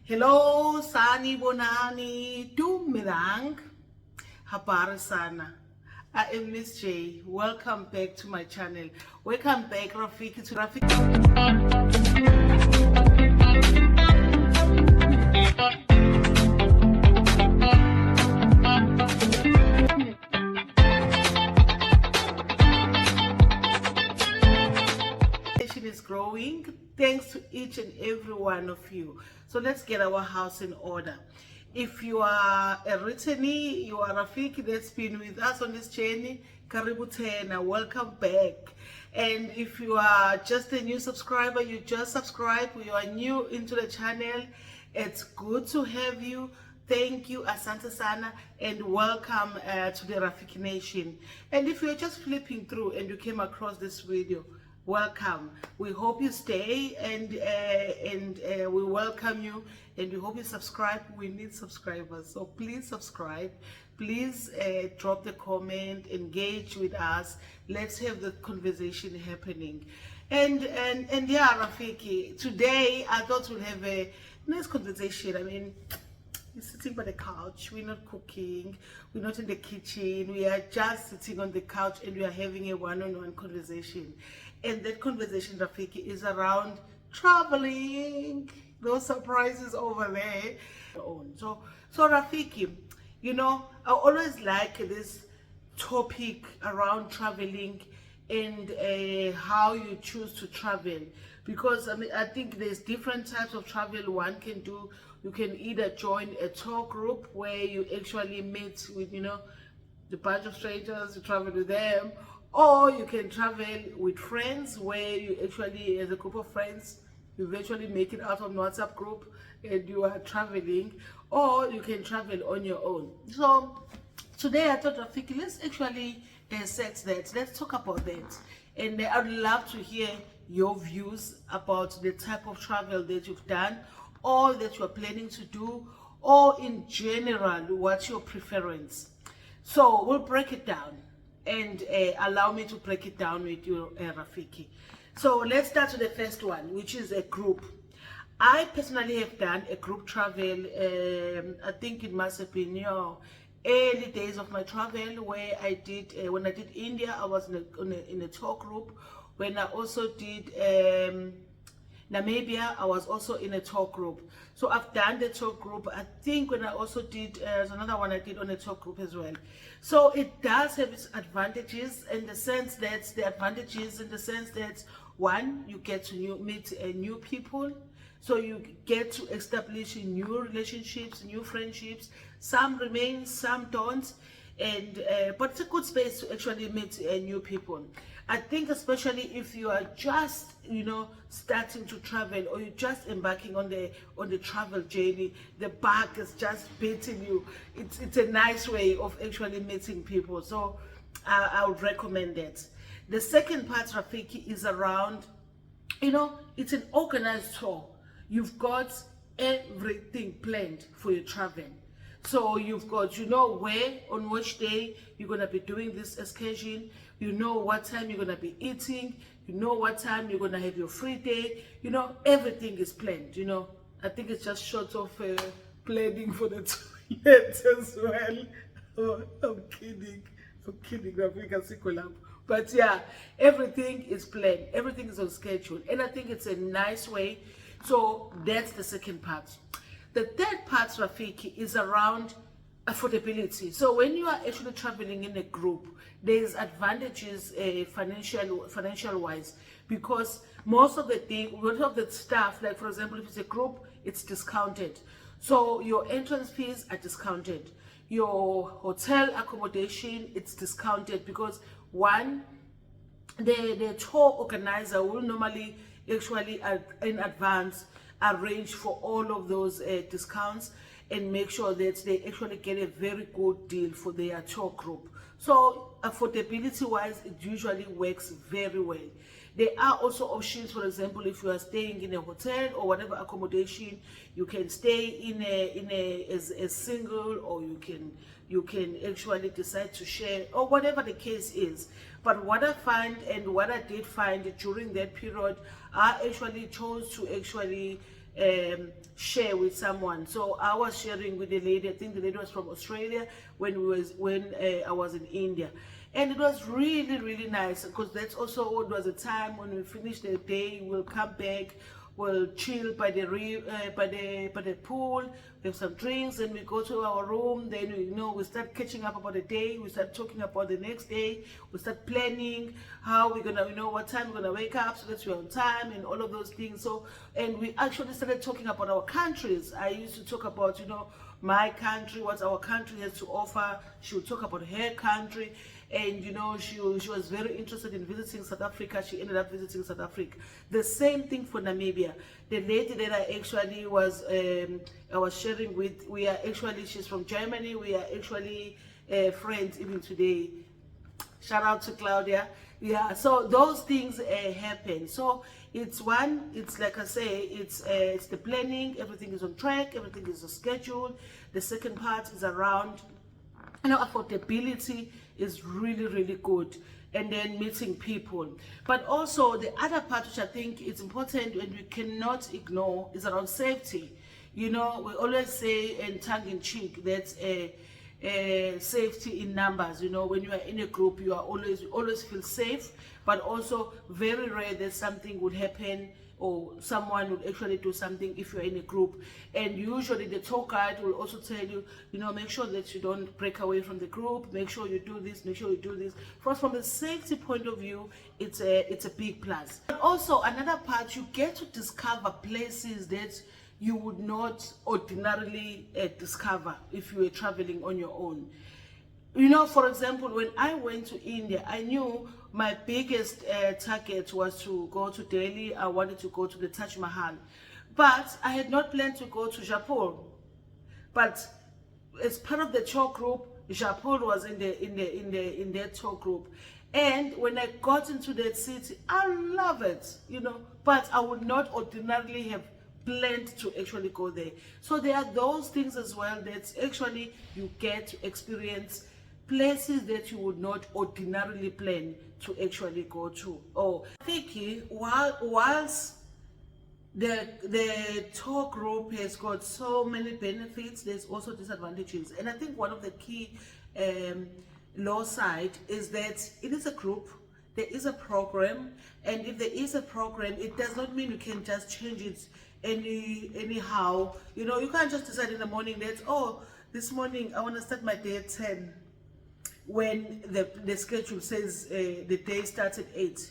Hello, Sani Bonani, Dumirang, Habari Sana. I am Miss J. Welcome back to my channel. Welcome back, Rafiki, to Rafiki. Is growing thanks to each and every one of you. So let's get our house in order. If you are a returnee, you are Rafiki that's been with us on this journey, Karibu Tena, welcome back. And if you are just a new subscriber, you just subscribed, you are new into the channel, it's good to have you. Thank you, Asante Sana, and welcome to the Rafiki Nation. And if you're just flipping through and you came across this video, welcome. We hope you stay and we welcome you, and we hope you subscribe. We need subscribers, so please subscribe. Please drop the comment, engage with us. Let's have the conversation happening. And yeah, Rafiki, today I thought we'll have a nice conversation. I mean, we're sitting by the couch, we're not cooking, we're not in the kitchen, we are just sitting on the couch and we are having a one-on-one conversation. And that conversation, Rafiki, is around traveling. Those surprises over there. So Rafiki, you know, I always like this topic around traveling and how you choose to travel, because I think there's different types of travel one can do. You can either join a tour group where you actually meet with, the bunch of strangers, you travel with them, or you can travel with friends where you actually, as a group of friends, you eventually make it out of WhatsApp group and you are traveling, or you can travel on your own. So today I thought, Rafiki, let's actually dissect that. Let's talk about that. And I'd love to hear your views about the type of travel that you've done, or that you're planning to do, or in general, what's your preference. So we'll break it down, and allow me to break it down with you, Rafiki. So let's start with the first one, which is a group. I personally have done a group travel. I think it must have been early days of my travel, where I did when I did India, I was in a tour group. When I also did Namibia, I was also in a tour group. So I've done the tour group. I think when I also did, there's another one I did on a tour group as well. So it does have its advantages in the sense that, one, you get to meet new people. So you get to establish new relationships, new friendships. Some remain, some don't. And but it's a good space to actually meet new people. I think especially if you are just starting to travel, or you're just embarking on the travel journey, the bug is just beating you. It's a nice way of actually meeting people. So I would recommend that. The second part, Rafiki, is around, it's an organized tour. You've got everything planned for your travel. So you've got, where, on which day you're going to be doing this excursion. You know what time you're going to be eating. You know what time you're going to have your free day. Everything is planned, I think it's just short of planning for the toilet as well. Oh, I'm kidding, but yeah, everything is planned. Everything is on schedule. And I think it's a nice way. So that's the second part. The third part, Rafiki, is around affordability. So when you are actually traveling in a group, there's advantages financial wise, because most of the stuff, like for example, if it's a group, it's discounted. So your entrance fees are discounted. Your hotel accommodation, it's discounted, because one, the tour organizer will normally actually in advance arrange for all of those discounts and make sure that they actually get a very good deal for their tour group. So affordability wise, it usually works very well. There are also options. For example, if you are staying in a hotel or whatever accommodation, you can stay as a single, or you can actually decide to share, or whatever the case is. But what I did find during that period, I actually chose to share with someone. So I was sharing with the lady. I think the lady was from Australia when I was in India, and it was really, really nice, because that's also what was a time when we finish the day, we'll come back, we'll chill by the pool, we have some drinks, and we go to our room. Then we start catching up about the day, we start talking about the next day, we start planning how we're gonna, what time we're gonna wake up so that we're on time and all of those things. So, and we actually started talking about our countries. I used to talk about my country, what our country has to offer. She would talk about her country, and she was very interested in visiting South Africa. She ended up visiting South Africa. The same thing for Namibia. The lady that I actually was I was sharing with, she's from Germany. We are actually friends even today. Shout out to Claudia. Yeah, so those things happen. So it's like I say, it's the planning. Everything is on track, everything is scheduled. The second part is around affordability is really, really good, and then meeting people. But also the other part, which I think is important and we cannot ignore, is around safety. We always say, in tongue in cheek, that safety in numbers. When you are in a group, you always feel safe, but also very rare that something would happen, or someone would actually do something if you're in a group. And usually the tour guide will also tell you, make sure that you don't break away from the group, make sure you do this, make sure you do this. First, from a safety point of view, it's a big plus. But also another part, you get to discover places that you would not ordinarily discover if you were traveling on your own. For example, when I went to India, I knew my biggest target was to go to Delhi. I wanted to go to the Taj Mahal, but I had not planned to go to Jaipur. But as part of the tour group, Jaipur was in their tour group, and when I got into that city, I love it, But I would not ordinarily have planned to actually go there. So there are those things as well that actually you get to experience places that you would not ordinarily plan to actually go to. Oh, Vicky, whilst the tour group has got so many benefits, there's also disadvantages. And I think one of the key low side is that it is a group, there is a program, and if there is a program, it does not mean you can just change it anyhow. You can't just decide in the morning that, this morning I want to start my day at 10, when the schedule says the day starts at 8.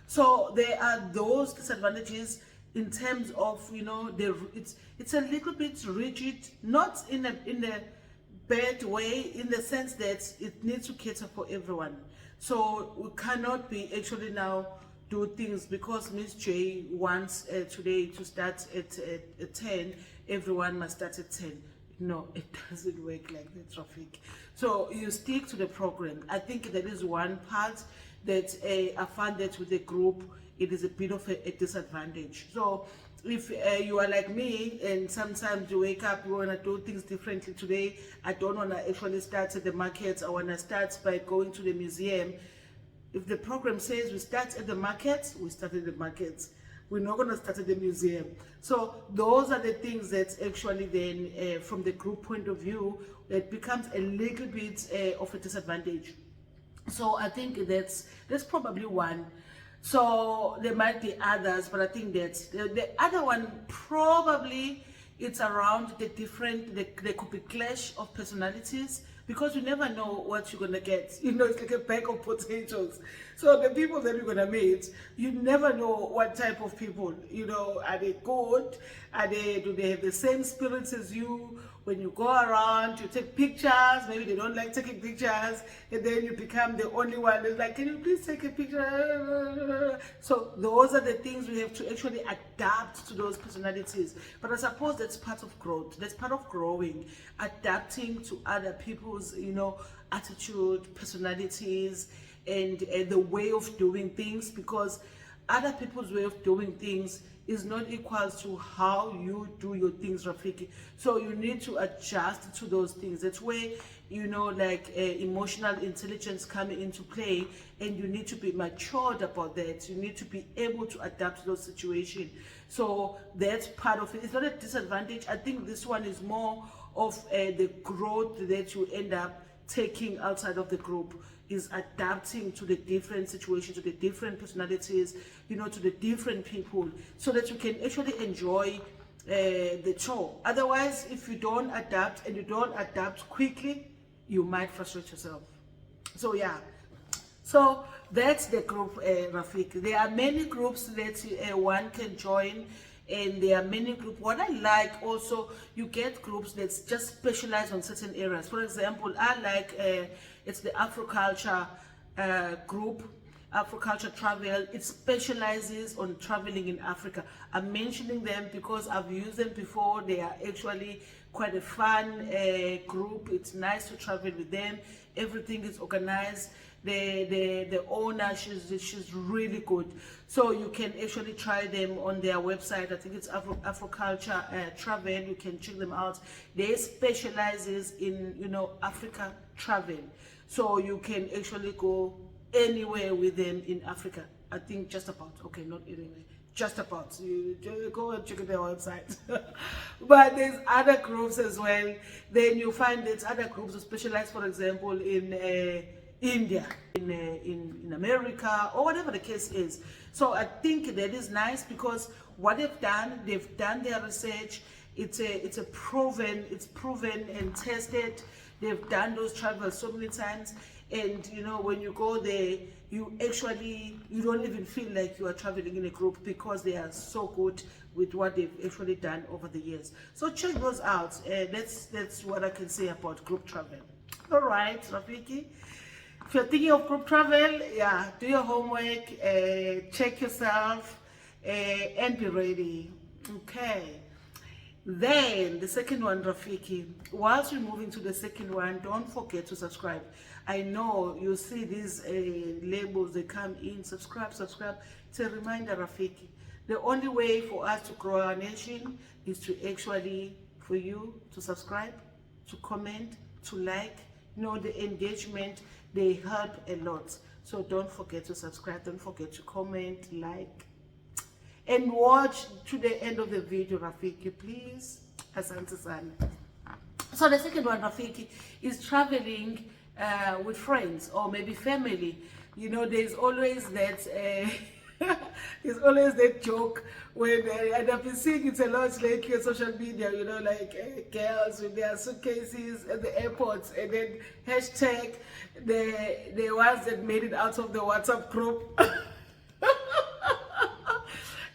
So there are those disadvantages in terms of it's a little bit rigid, not in a bad way, in the sense that it needs to cater for everyone. So we cannot be actually now do things because Miss J wants today to start at 10, everyone must start at 10. No, it doesn't work like that, traffic. So you stick to the program. I think that is one part that I found that with the group, it is a bit of a disadvantage. So if you are like me, and sometimes you wake up, you want to do things differently today, I don't want to actually start at the markets, I want to start by going to the museum. If the program says we start at the markets, we start at the markets. We're not going to start at the museum. So those are the things that actually then, from the group point of view, it becomes a little bit of a disadvantage. So I think that's probably one. So there might be others, but I think that the other one probably it's around the different, there could be clash of personalities, because you never know what you're gonna get. It's like a bag of potatoes. So the people that you're gonna meet, you never know what type of people. Are they good? Do they have the same spirits as you? When you go around, you take pictures, maybe they don't like taking pictures, and then you become the only one that's like, can you please take a picture? So those are the things we have to actually adapt to those personalities. But I suppose that's part of growth. That's part of growing, adapting to other people's, attitude, personalities, and the way of doing things, because other people's way of doing things is not equal to how you do your things, Rafiki. So you need to adjust to those things. That's where, like emotional intelligence coming into play, and you need to be matured about that. You need to be able to adapt to those situations. So that's part of it. It's not a disadvantage. I think this one is more of the growth that you end up taking outside of the group, is adapting to the different situations, to the different personalities, to the different people, so that you can actually enjoy the tour. Otherwise, if you don't adapt, and you don't adapt quickly, you might frustrate yourself. So yeah, so that's the group, Rafik. There are many groups that one can join, and there are many groups. What I like also, you get groups that just specialize on certain areas. For example, I like it's the Afroculture group, Afroculture Travel. It specializes on traveling in Africa. I'm mentioning them because I've used them before. They are actually quite a fun group. It's nice to travel with them. Everything is organized. The owner, she's really good. So you can actually try them on their website. I think it's Afroculture Travel. You can check them out. They specializes in Africa travel. So you can actually go anywhere with them in Africa. I think just about. Okay, not anywhere. Just about. You go and check their website. But there's other groups as well. Then you find that other groups who specialize, for example, in India, in America, or whatever the case is. So I think that is nice, because what they've done their research. It's proven and tested. They've done those travels so many times, and when you go there, you don't even feel like you are traveling in a group, because they are so good with what they've actually done over the years. So check those out. That's what I can say about group travel. All right, Rafiki. If you're thinking of group travel, yeah, do your homework, check yourself, and be ready. Okay. Then the second one, Rafiki. Whilst we're moving to the second one, don't forget to subscribe. I know you see these labels, they come in, subscribe. It's a reminder, Rafiki. The only way for us to grow our nation is for you to subscribe, to comment, to like. The engagement, they help a lot. So don't forget to subscribe, don't forget to comment, like, and watch to the end of the video, Rafiki, please. Asante sana. So the second one, Rafiki, is traveling with friends or maybe family. There's always that there's always that joke when and I've been seeing it a lot lately on social media, like girls with their suitcases at the airports, and then hashtag the ones that made it out of the WhatsApp group.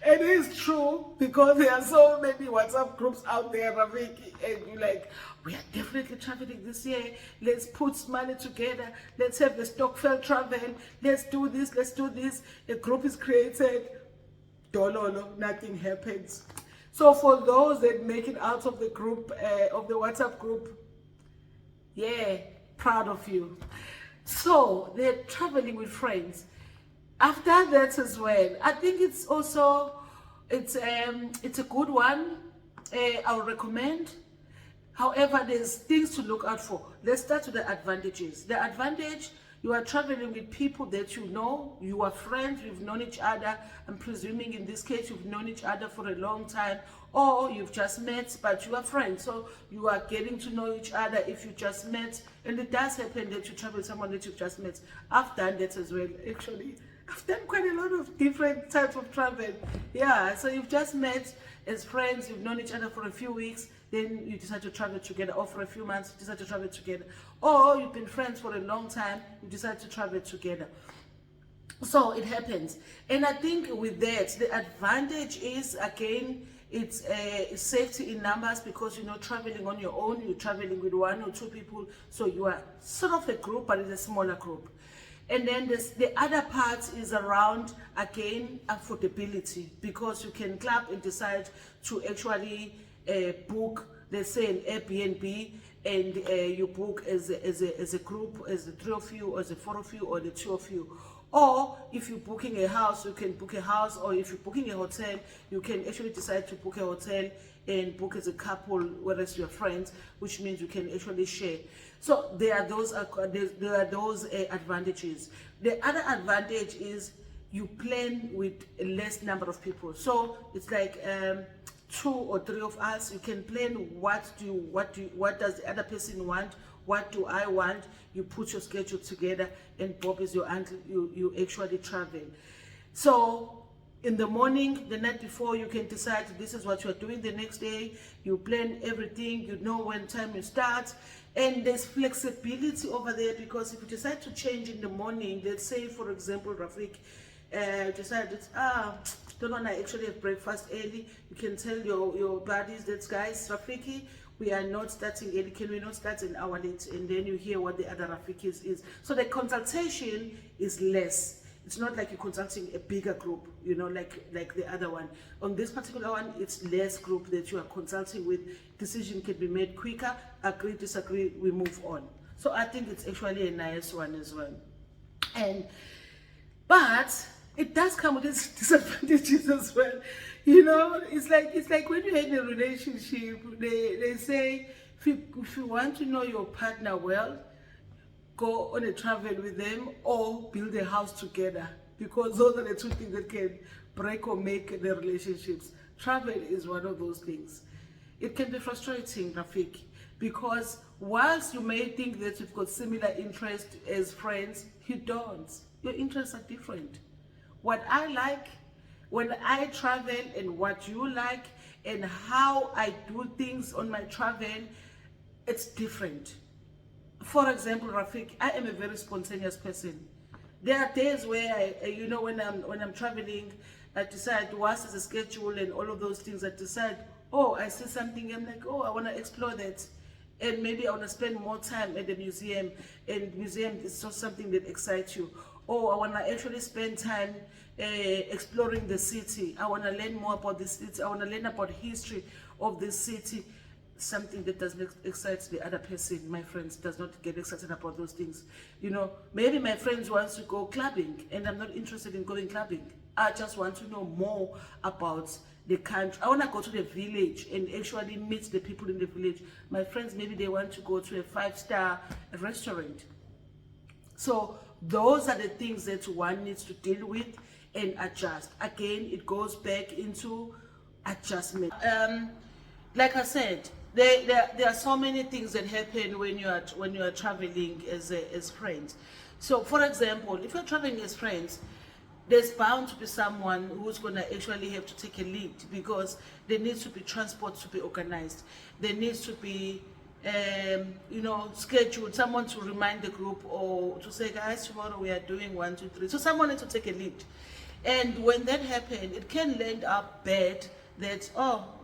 It is true, because there are so many WhatsApp groups out there, Rafiki, and you're like, we are definitely traveling this year. Let's put money together. Let's have the Stockfell travel. Let's do this. Let's do this. A group is created. Dololo, nothing happens. So for those that make it out of the group, of the WhatsApp group, yeah, proud of you. So they're traveling with friends. After that as well, I think it's also it's a good one. I would recommend. However, there's things to look out for. Let's start with the advantages. The advantage: you are traveling with people that you are friends, you've known each other. I'm presuming in this case you've known each other for a long time, or you've just met, but you are friends. So you are getting to know each other if you just met. And it does happen that you travel with someone that you've just met. I've done that as well, actually. I've done quite a lot of different types of travel. Yeah, so you've just met as friends, you've known each other for a few weeks, then you decide to travel together, or for a few months, you decide to travel together. Or you've been friends for a long time, you decide to travel together. So it happens. And I think with that, the advantage is, again, it's safety in numbers, because you're not traveling on your own, you're traveling with one or two people. So you are sort of a group, but it's a smaller group. And then the other part is around, again, affordability, because you can club and decide to actually book, let's say, an Airbnb, and you book as a group, as the 3 of you, or as the 4 of you, or the 2 of you. Or if you're booking a house, you can book a house, or if you're booking a hotel, you can actually decide to book a hotel and book as a couple, whereas you're friends, which means you can actually share. So there are those advantages. The other advantage is you plan with a less number of people. So it's like 2 or 3 of us. You can plan what does the other person want, what do I want. You put your schedule together, and Bob is your uncle. You actually travel. So in the morning, the night before, you can decide this is what you're doing the next day. You plan everything, you know when time you start, and there's flexibility over there, because if you decide to change in the morning, let's say for example, Rafik decided, don't want to actually have breakfast early, you can tell your buddies that, guys, Rafiki, we are not starting early, can we not start an hour late? And then you hear what the other Rafikis is. So the consultation is less. It's not like you're consulting a bigger group, you know, like the other one. On this particular one, it's less group that you are consulting with. Decision can be made quicker. Agree, disagree, we move on. So I think it's actually a nice one as well. But it does come with its disadvantages as well. You know, it's like when you're in a relationship, they say if you want to know your partner well, go on a travel with them or build a house together, because those are the 2 things that can break or make the relationships. Travel is one of those things. It can be frustrating, Rafik, because whilst you may think that you've got similar interests as friends, you don't. Your interests are different. What I like when I travel and what you like and how I do things on my travel, it's different. For example, Rafik, I am a very spontaneous person. There are days where when I'm traveling, I decide what is the schedule and all of those things. I decide, I see something, I'm like, I want to explore that, and maybe I want to spend more time at the museum. And museum is just something that excites you. Or I want to actually spend time exploring the city. I want to learn more about the city. I want to learn about history of the city. Something that doesn't excite the other person, my friends, does not get excited about those things. You know, maybe my friends wants to go clubbing and I'm not interested in going clubbing. I just want to know more about the country. I want to go to the village and actually meet the people in the village. My friends, maybe they want to go to a 5-star restaurant. So those are the things that one needs to deal with and adjust. Again, it goes back into adjustment. Like I said, there are so many things that happen when you are traveling as friends. So for example, if you're traveling as friends, there's bound to be someone who's going to actually have to take a lead, because there needs to be transport to be organized. There needs to be scheduled, someone to remind the group, or to say, guys, tomorrow we are doing 1, 2, 3. So someone needs to take a lead. And when that happens, it can land up bad that,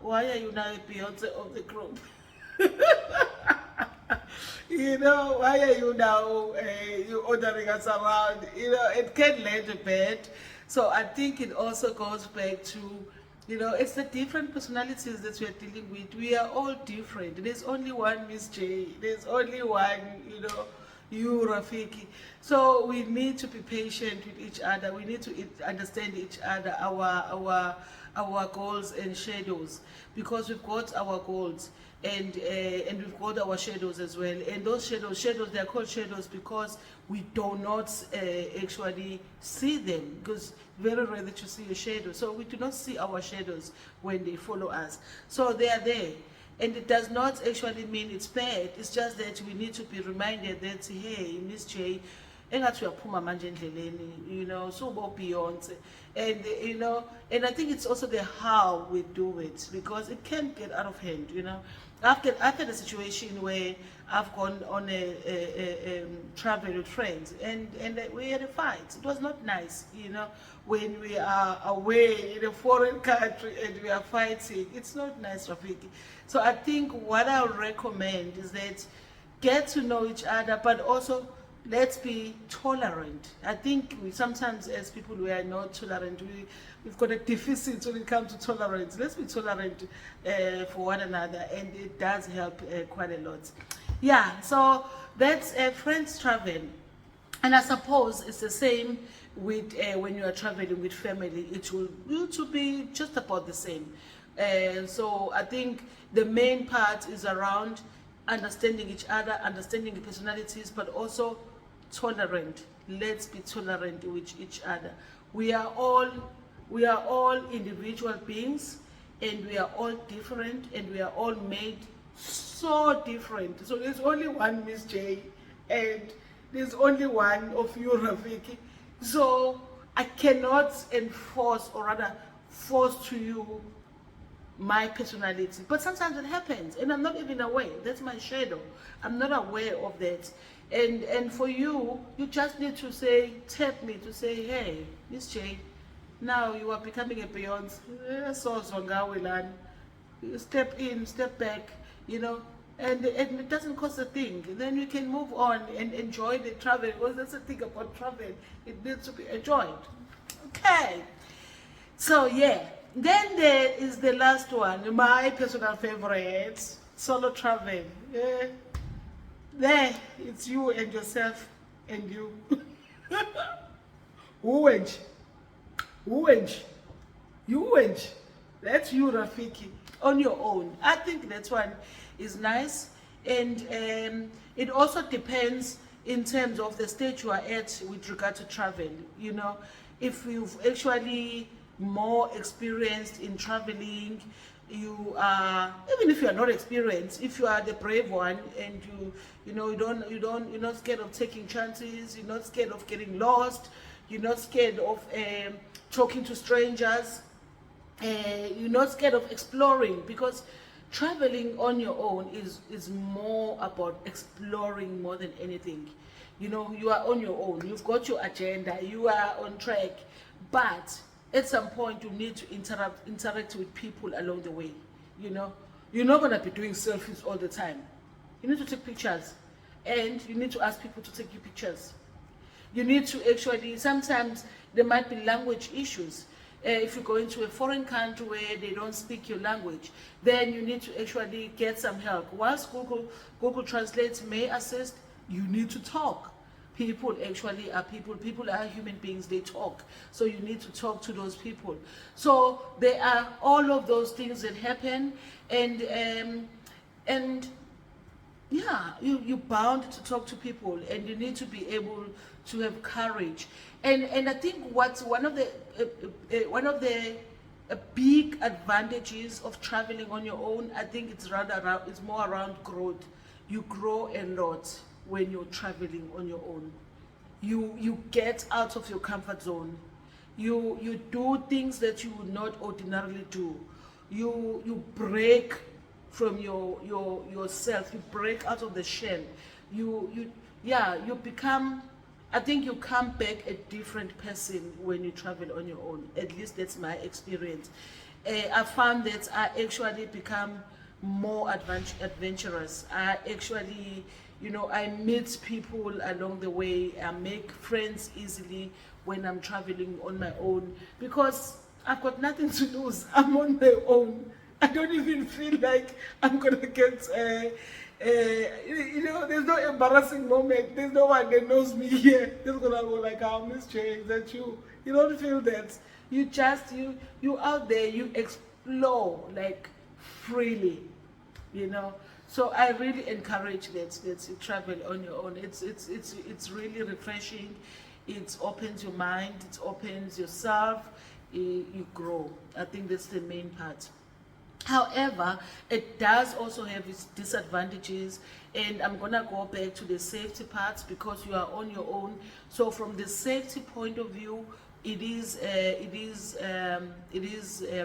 why are you now a Beyonce of the group? Why are you now you ordering us around? It can land bad. So I think it also goes back to, it's the different personalities that we are dealing with. We are all different. There's only one Miss J. There's only one, you, Rafiki. So we need to be patient with each other. We need to understand each other, our goals and shadows, because we've got our goals and we've got our shadows as well. And those shadows, they are called shadows because we do not actually see them, because very rare that you see a shadow. So we do not see our shadows when they follow us. So they are there. And it does not actually mean it's bad. It's just that we need to be reminded that, hey, Miss J, engathi uyaphuma manje endleleni, so about Beyonce. And and I think it's also the how we do it, because it can get out of hand. After the situation where I've gone on a travel with friends and we had a fight. It was not nice, when we are away in a foreign country and we are fighting. It's not nice, Rafiki. So I think what I would recommend is that get to know each other, but also let's be tolerant. I think sometimes as people, we are not tolerant. We've got a deficit when it comes to tolerance. Let's be tolerant for one another, and it does help quite a lot. Yeah, so that's friends travel. And I suppose it's the same with when you are traveling with family, it will be just about the same. So I think the main part is around understanding each other, understanding the personalities, but also tolerant. Let's be tolerant with each other. We are all individual beings, and we are all different, and we are all made so different. So there's only one Miss J, and there's only one of you, Rafiki. So I cannot enforce, or rather force to you my personality. But sometimes it happens, and I'm not even aware. That's my shadow. I'm not aware of that. And for you, you just need to say, tap me to say, hey, Miss J, now you are becoming a Beyonce. So Zongawilan. Step in, step back, and it doesn't cost a thing. Then you can move on and enjoy the travel, because that's the thing about travel. It needs to be enjoyed. Okay. So yeah. Then there is the last one, my personal favorite, solo travel. Yeah. There, it's you and yourself and you. You. That's you, Rafiki, on your own. I think that one is nice, and it also depends in terms of the stage you are at with regard to travel. If you've actually more experienced in traveling, you are, even if you are not experienced, if you are the brave one, and you're not scared of taking chances, you're not scared of getting lost, you're not scared of talking to strangers, you're not scared of exploring, because traveling on your own is more about exploring more than anything. You are on your own, you've got your agenda, you are on track, but at some point you need to interact with people along the way. You're not going to be doing selfies all the time. You need to take pictures, and you need to ask people to take you pictures. You need to actually, sometimes there might be language issues. If you go into a foreign country where they don't speak your language, then you need to actually get some help. Whilst Google Translate may assist, you need to talk. People actually are people are human beings, they talk, so you need to talk to those people. So there are all of those things that happen, and yeah, you're bound to talk to people, and you need to be able to have courage. And I think what's one of the big advantages of traveling on your own, I think it's more around growth. You grow a lot when you're traveling on your own. You get out of your comfort zone. You do things that you would not ordinarily do. You break from yourself. You break out of the shell. You become, I think you come back a different person when you travel on your own. At least that's my experience. I found that I actually become more adventurous. I actually, I meet people along the way. I make friends easily when I'm traveling on my own, because I've got nothing to lose. I'm on my own. I don't even feel like I'm gonna get, there's no embarrassing moment. There's no one that knows me here. Just gonna go like, "Oh, Miss J, is that you?" You don't feel that. You just you out there. You explore like freely, So I really encourage that you travel on your own. It's really refreshing. It opens your mind. It opens yourself. You grow. I think that's the main part. However, it does also have its disadvantages, and I'm gonna go back to the safety parts, because you are on your own. So from the safety point of view, it is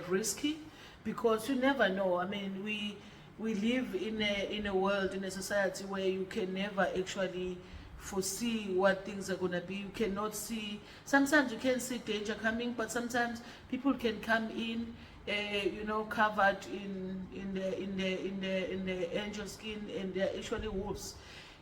risky, because you never know. I mean, we live in a world, in a society where you can never actually foresee what things are gonna be. You cannot see. Sometimes you can see danger coming, but sometimes people can come in, covered in the angel skin, and they're actually wolves.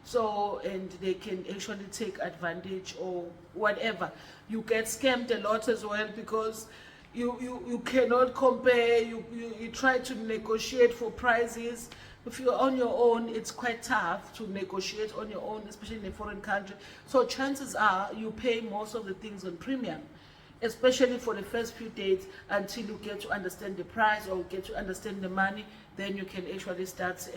So, and they can actually take advantage or whatever. You get scammed a lot as well, because you cannot compare. You try to negotiate for prices. If you're on your own, it's quite tough to negotiate on your own, especially in a foreign country. So chances are you pay most of the things on premium, especially for the first few days, until you get to understand the price or get to understand the money. Then you can actually start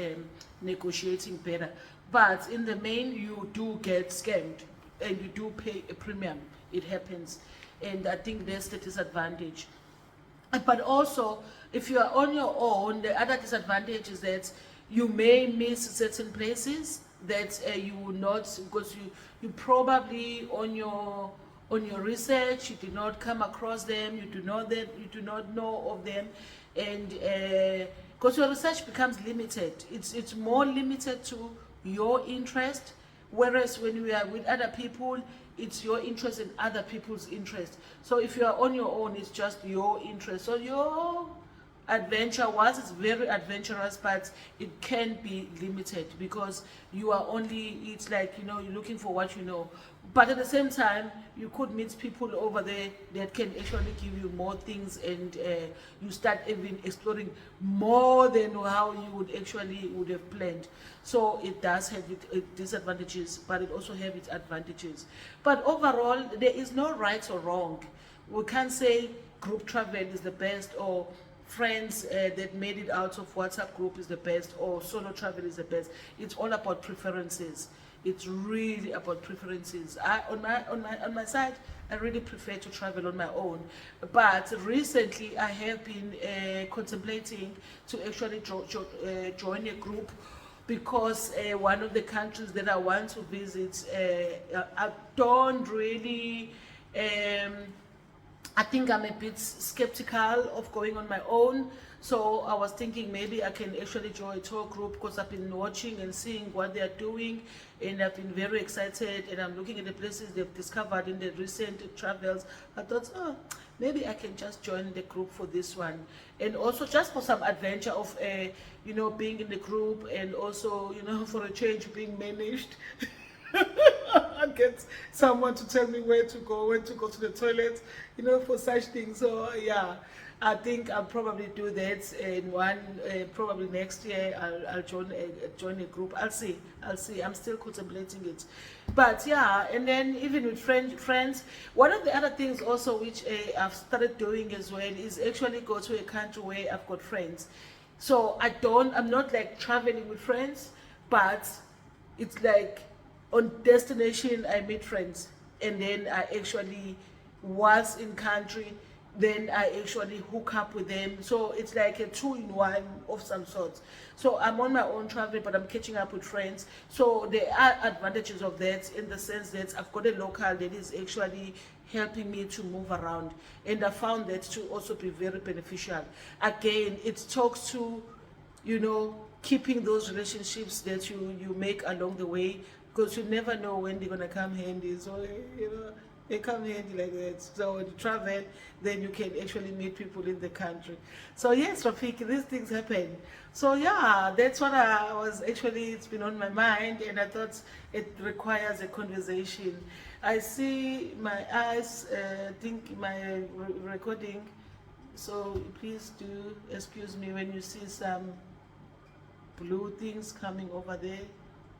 negotiating better. But in the main, you do get scammed and you do pay a premium. It happens, and I think that's the disadvantage. But also, if you are on your own, the other disadvantage is that you may miss certain places that you will not, because you probably on your research you did not come across them, you do not know of them, and because your research becomes limited, it's more limited to your interest. Whereas when we are with other people, it's your interest and other people's interest. So if you are on your own, it's just your interest. So your adventure, whilst it's very adventurous, but it can be limited, because you are only, it's like, you're looking for what you know. But at the same time, you could meet people over there that can actually give you more things, and you start even exploring more than how you would have planned. So it does have its disadvantages, but it also has its advantages. But overall, there is no right or wrong. We can't say group travel is the best, or friends that made it out of WhatsApp group is the best, or solo travel is the best. It's all about preferences. It's really about preferences. On my side, I really prefer to travel on my own. But recently, I have been contemplating to actually join a group, because one of the countries that I want to visit, I don't really. I think I'm a bit skeptical of going on my own. So I was thinking maybe I can actually join a tour group, because I've been watching and seeing what they're doing, and I've been very excited, and I'm looking at the places they've discovered in the recent travels. I thought, maybe I can just join the group for this one, and also just for some adventure of being in the group, and also for a change being managed. I get someone to tell me when to go to the toilet, for such things. So yeah, I think I'll probably do that. In probably next year, I'll join a group. I'll see. I'm still contemplating it. But yeah, and then even with friends, one of the other things also which I've started doing as well is actually go to a country where I've got friends. So I'm not like traveling with friends, but it's like, on destination I meet friends, and then I actually, was in country, then I actually hook up with them. So it's like a 2-in-1 of some sort. So I'm on my own travel, but I'm catching up with friends. So there are advantages of that, in the sense that I've got a local that is actually helping me to move around, and I found that to also be very beneficial. Again, it talks to keeping those relationships that you make along the way, because you never know when they're gonna come handy. So they come handy like that. So when you travel, then you can actually meet people in the country. So yes, Rafiki, these things happen. So yeah, that's what I was actually, it's been on my mind, and I thought it requires a conversation. I see my eyes, think my recording. So please do excuse me when you see some blue things coming over there.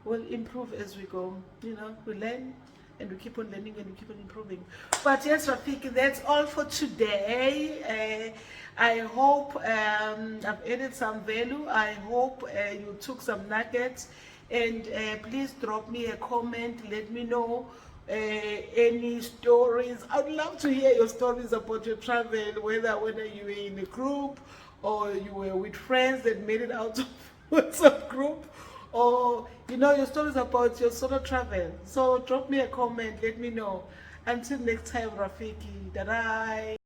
We'll improve as we go. We learn, and we keep on learning, and we keep on improving. But yes, Rafiki, that's all for today. I hope I've added some value. I hope you took some nuggets, and please drop me a comment. Let me know any stories. I'd love to hear your stories about your travel, whether you were in a group, or you were with friends that made it out of WhatsApp group, or your stories about your solo travel. So drop me a comment, let me know. Until next time, Rafiki. Bye.